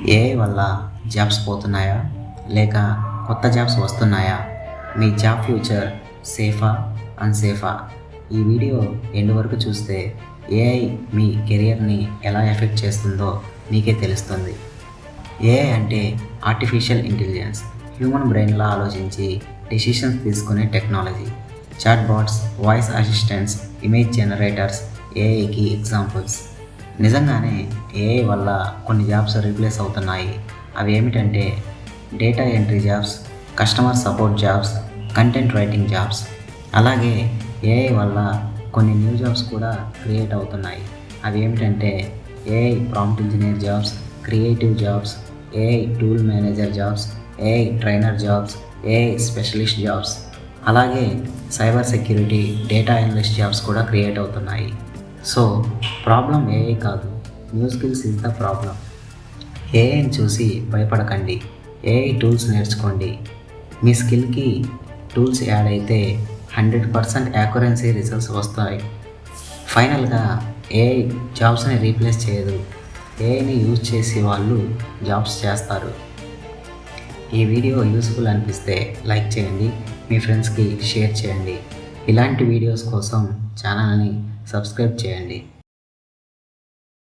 AI వల్ల jobs పోతున్నాయా లేక కొత్త జాబ్స్ వస్తున్నాయా? మీ జాబ్ ఫ్యూచర్ సేఫా అన్సేఫా? ఈ వీడియో ఎండ్ వరకు చూస్తే ఏఐ మీ కెరియర్ని ఎలా ఎఫెక్ట్ చేస్తుందో మీకే తెలుస్తుంది. ఏఐ అంటే ఆర్టిఫిషియల్ ఇంటెలిజెన్స్, హ్యూమన్ బ్రెయిన్లా ఆలోచించి డెసిషన్స్ తీసుకునే technology. Chat bots, voice assistants, image generators ఏఐకి ఎగ్జాంపుల్స్. నిజంగానే ఏఐ వల్ల కొన్ని జాబ్స్ రీప్లేస్ అవుతున్నాయి. అవి ఏమిటంటే data entry jobs, customer support jobs, content writing jobs. అలాగే ఏఐ వల్ల కొన్ని న్యూ జాబ్స్ కూడా క్రియేట్ అవుతున్నాయి. అవి ఏమిటంటే AI prompt engineer jobs, creative jobs, AI tool manager jobs, AI trainer jobs, AI specialist jobs. అలాగే cyber security, data analyst jobs కూడా create అవుతున్నాయి. సో ప్రాబ్లం ఏఐ కాదు, new skills is the problem. ఏఐని చూసి భయపడకండి, ఏఐ టూల్స్ నేర్చుకోండి. మీ స్కిల్కి tools add అయితే 100% accuracy results వస్తాయి. ఫైనల్గా ఏఐ జాబ్స్ని రీప్లేస్ చేయదు, ఏఐని యూజ్ చేసి వాళ్ళు జాబ్స్ చేస్తారు. ఈ వీడియో యూస్ఫుల్ అనిపిస్తే లైక్ చేయండి, మీ ఫ్రెండ్స్కి షేర్ చేయండి. ఇలాంటి వీడియోస్ కోసం ఛానల్ని సబ్స్క్రైబ్ చేయండి.